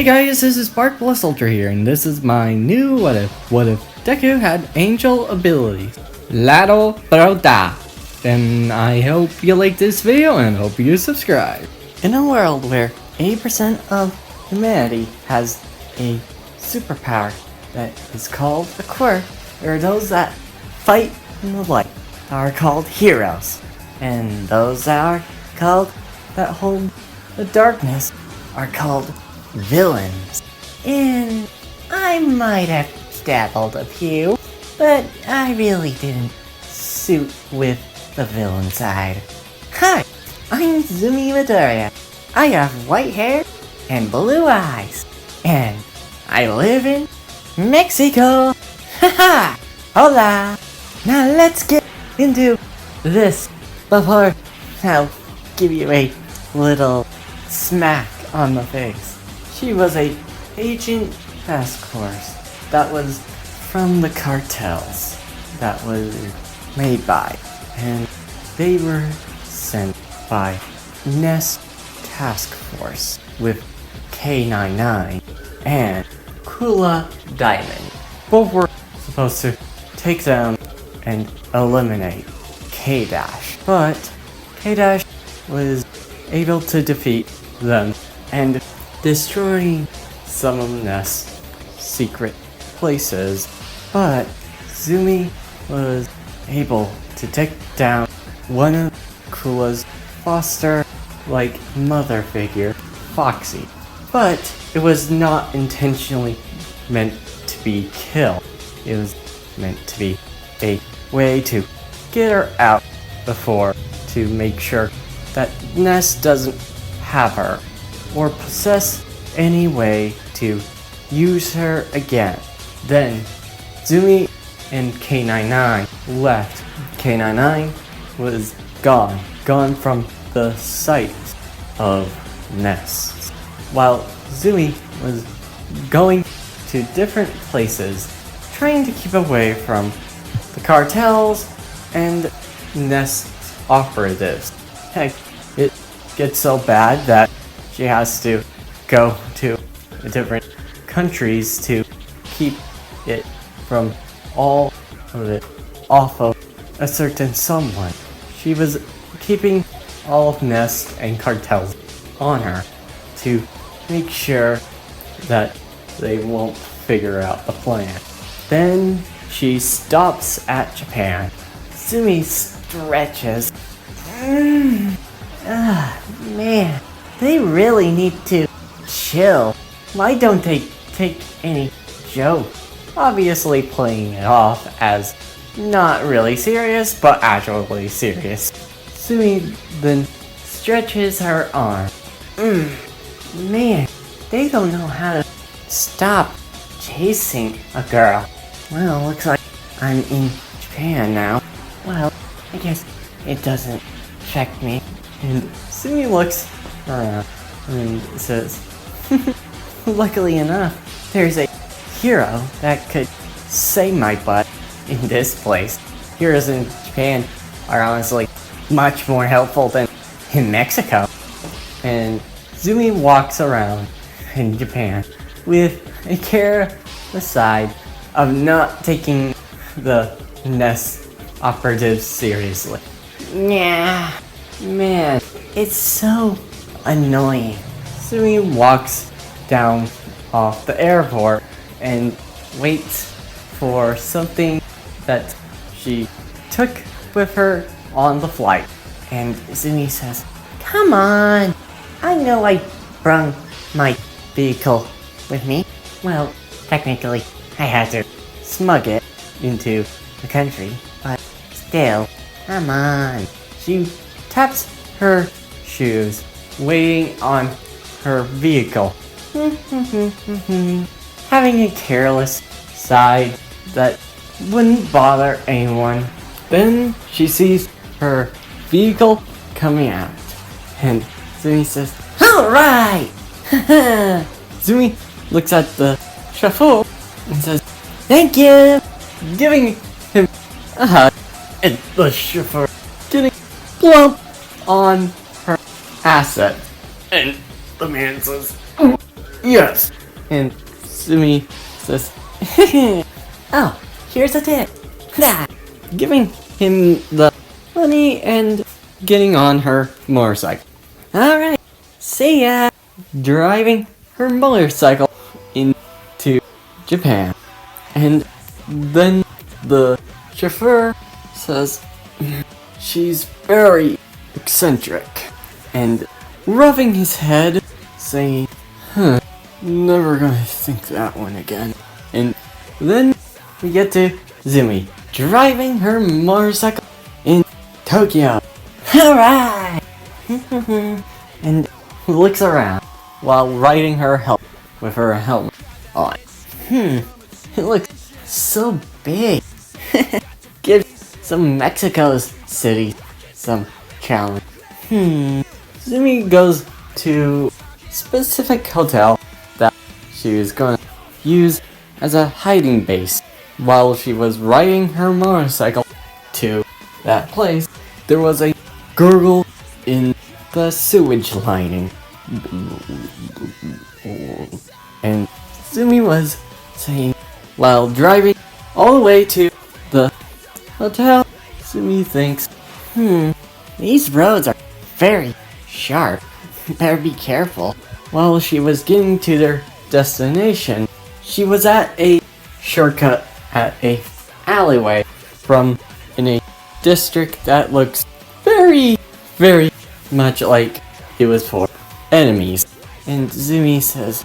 Hey guys, this is Spark Plus Ultra here, and this is my new What If Deku had angel abilities. Lado Brota. And I hope you like this video and hope you subscribe. In a world where 80% of humanity has a superpower that is called a quirk, there are those that fight in the light are called heroes, and those that hold the darkness are called villains. And I might have dabbled a few, but I really didn't suit with the villain side. Hi, I'm Zumi Midoriya. I have white hair and blue eyes, and I live in Mexico. Haha! Hola! Now let's get into this before I'll give you a little smack on the face. She was a agent task force that was from the cartels that was made by, and they were sent by Ness Task Force with K99 and Kula Diamond. Both were supposed to take them and eliminate K-Dash, but K-Dash was able to defeat them and destroying some of Ness' secret places, but Zumi was able to take down one of Kula's foster-like mother figure, Foxy, but it was not intentionally meant to be killed. It was meant to be a way to get her out before, to make sure that Ness doesn't have her or possess any way to use her again. Then Zumi and K99 left. K99 was gone from the sight of Ness, while Zumi was going to different places, trying to keep away from the cartels and Ness operatives. Heck, it gets so bad that she has to go to different countries to keep it from all of it off of a certain someone. She was keeping all of Ness and cartels on her to make sure that they won't figure out the plan. Then she stops at Japan. Zumi stretches. Man, they really need to chill. Why don't they take any joke? Obviously playing it off as not really serious, but actually serious. Zumi then stretches her arm. Man, they don't know how to stop chasing a girl. Well, looks like I'm in Japan now. Well, I guess it doesn't affect me. And Zumi looks around and says, luckily enough, there's a hero that could save my butt in this place. Heroes in Japan are honestly much more helpful than in Mexico. And Zumi walks around in Japan with a careless side of not taking the Ness operatives seriously. Yeah, man, it's so annoying. Zumi walks down off the airport and waits for something that she took with her on the flight. And Zumi says, come on, I know I brung my vehicle with me. Well, technically, I had to smuggle it into the country, but still, come on. She taps her shoes, waiting on her vehicle. Having a careless side that wouldn't bother anyone. Then she sees her vehicle coming out, and Zumi says, alright! Zumi looks at the chauffeur and says, thank you! Giving him a hug, and the chauffeur getting plump on her asset. And the man says, Yes! And Zumi says, oh, here's a tip. Nah. Giving him the money and getting on her motorcycle. Alright, see ya! Driving her motorcycle into Japan. And then the chauffeur says, she's very eccentric. And rubbing his head, saying, never gonna think that one again. And then we get to Zumi driving her motorcycle in Tokyo. Alright! And looks around while riding her helmet with her helmet on. It looks so big. Give some Mexico's city some challenge. Zumi goes to a specific hotel that she was going to use as a hiding base. While she was riding her motorcycle to that place, there was a gurgle in the sewage lining. And Zumi was saying, while driving all the way to the hotel, Zumi thinks, these roads are very sharp. Better be careful. While she was getting to their destination, she was at a shortcut at a alleyway from in a district that looks very, very much like it was for enemies. And Zumi says,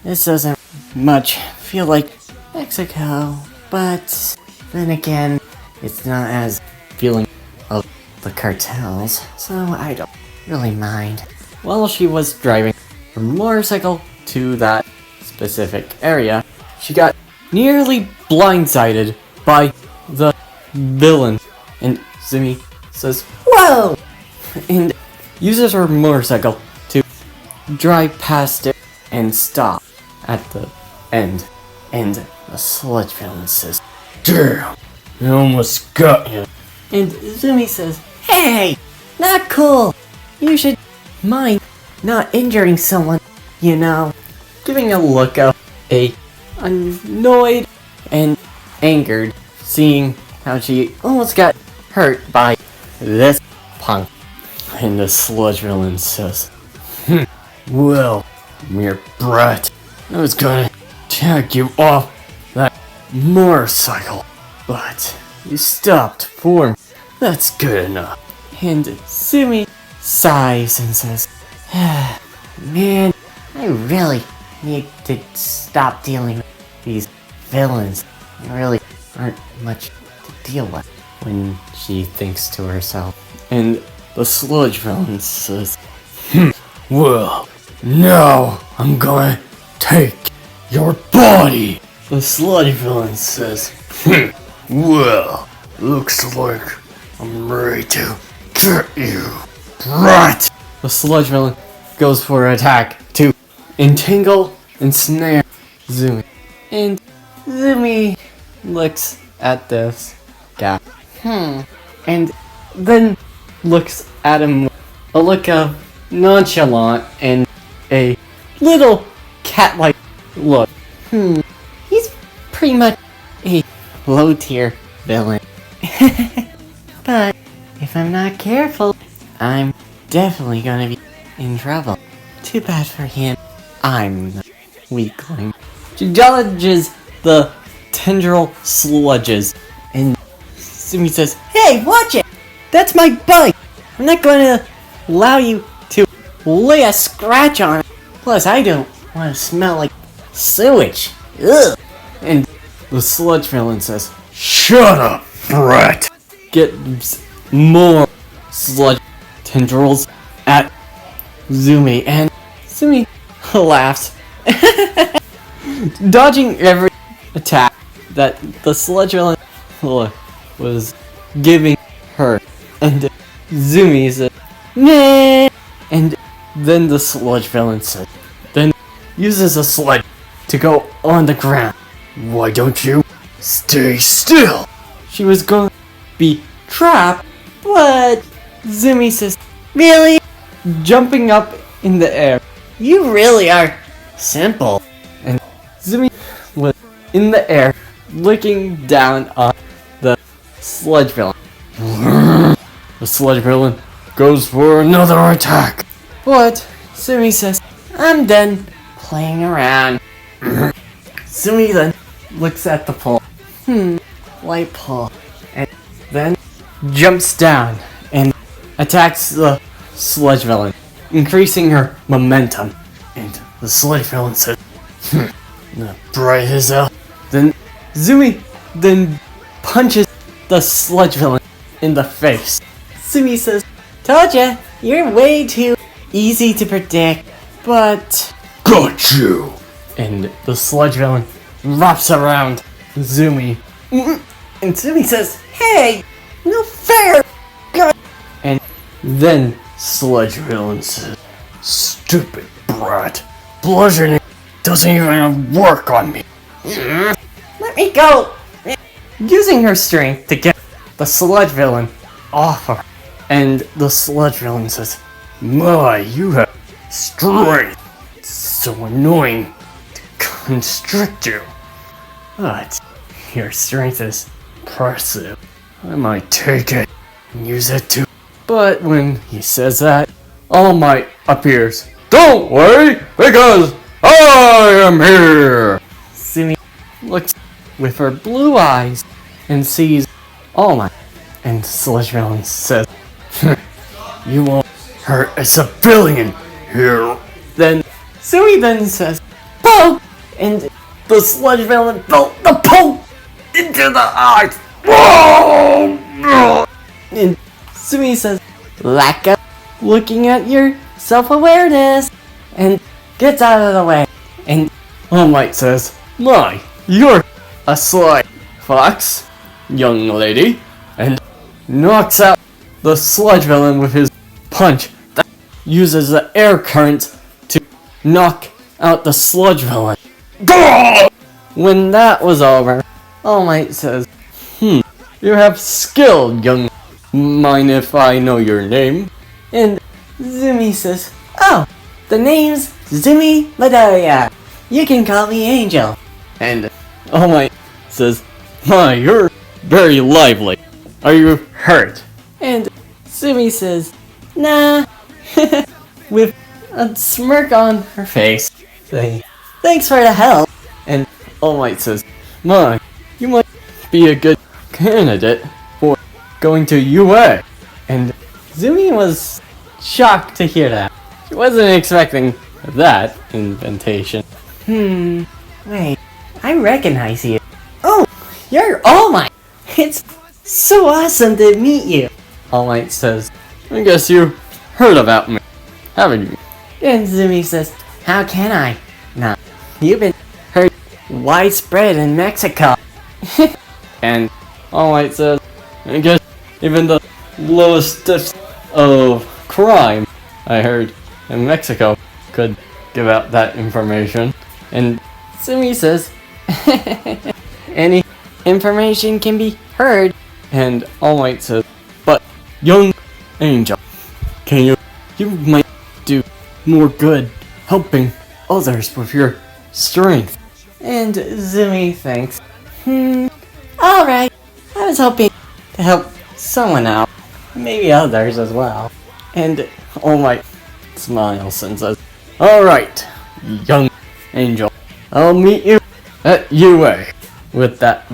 this doesn't much feel like Mexico, but then again, it's not as feeling of the cartels, so I don't really mind. While she was driving her motorcycle to that specific area, she got nearly blindsided by the villain. And Zumi says, whoa! And uses her motorcycle to drive past it and stop at the end. And the sludge villain says, damn, I almost got you. And Zumi says, hey, not cool. You should mind not injuring someone, you know. Giving a look of a annoyed and angered, seeing how she almost got hurt by this punk. And the sludge villain says, well, mere brat, I was gonna tag you off that motorcycle, but you stopped for me. That's good enough. And Zumi sighs and says, man, I really need to stop dealing with these villains. They really aren't much to deal with, when she thinks to herself. And the sludge villain says, well, now I'm gonna take your body. The sludge villain says, well, looks like I'm ready to get you, brat. The sludge villain goes for an attack to entangle and snare Zumi. And Zumi looks at this guy. And then looks at him with a look of nonchalant and a little cat-like look. He's pretty much a low-tier villain. But if I'm not careful, I'm definitely gonna be in trouble. Too bad for him. I'm the weakling. She dodges the tendril sludges, and Zumi says, hey, watch it! That's my bike! I'm not gonna allow you to lay a scratch on it. Plus, I don't want to smell like sewage. Ugh! And the sludge villain says, shut up, brat! Gets more sludge tendrils at Zumi, and Zumi laughs, dodging every attack that the sludge villain was giving her. And Zumi said, nah! And then the sludge villain said, then uses a sled to go on the ground. Why don't you stay still? She was going to be trapped, but Zumi says, really? Jumping up in the air You really are simple. And Zumi was in the air, looking down on the sludge villain. The sludge villain goes for another attack. But Zumi says, I'm done playing around. Zumi then looks at the pole. Light pole. And then jumps down and attacks the sludge villain, increasing her momentum. And the sludge villain says, bright as hell. Then Zumi then punches the sludge villain in the face. Zumi says, told ya, you're way too easy to predict, but... Got you! And the sludge villain wraps around Zumi. And Zumi says, hey, no fair! And then sludge villain says, stupid brat. Bludgeoning doesn't even work on me. Let me go! Using her strength to get the sludge villain off her. And the sludge villain says, my, you have strength. It's so annoying to constrict you. But your strength is impressive. I might take it and use it too. But when he says that, All Might appears. Don't worry, because I am here! Zumi looks with her blue eyes and sees All Might. And Sludge Villain says, you won't hurt a civilian here. Then Zumi then says, poke! And the Sludge Villain felt the poke into the eyes. Whoa! And Zumi says, lack of looking at your self-awareness, and gets out of the way. And All Might says, my, you're a sly fox, young lady, and knocks out the sludge villain with his punch that uses the air current to knock out the sludge villain. When that was over, All Might says, you have skill, young. Mind if I know your name? And Zumi says, oh, the name's Zumi Midoriya. You can call me Angel. And All Might says, my, you're very lively. Are you hurt? And Zumi says, nah, with a smirk on her face, saying, thanks for the help. And All Might says, my, you might be a good candidate for going to UA. And Zumi was shocked to hear that. She wasn't expecting that invitation. Wait, I recognize you. Oh, you're All Might. It's so awesome to meet you. All Might says, I guess you heard about me, haven't you? And Zumi says, how can I? Nah, you've been heard widespread in Mexico. And All Might says, I guess even the lowest depths of crime, I heard, in Mexico could give out that information. And Zumi says, any information can be heard. And All Might says, but young Angel, you might do more good helping others with your strength. And Zumi thinks, alright, I was hoping to help someone out, maybe others as well. And All Might smiles and says, alright, young Angel, I'll meet you at UA with that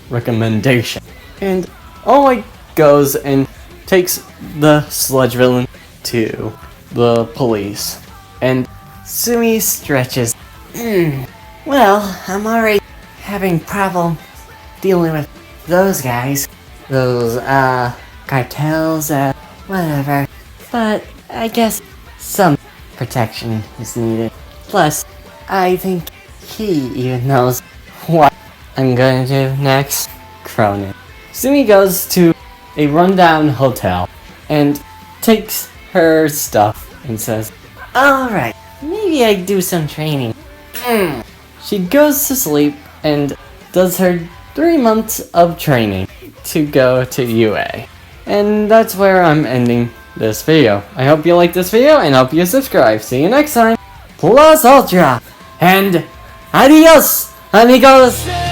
recommendation. And All Might goes and takes the sludge villain to the police. And Zumi stretches. Well, I'm already having problems dealing with those guys. Those, cartels, whatever. But I guess some protection is needed. Plus, I think he even knows what I'm gonna do next. Cronin. Zumi goes to a rundown hotel and takes her stuff and says, alright, maybe I do some training. She goes to sleep and does her 3 months of training to go to UA. And that's where I'm ending this video. I hope you like this video and hope you subscribe. See you next time. Plus Ultra and adios, amigos.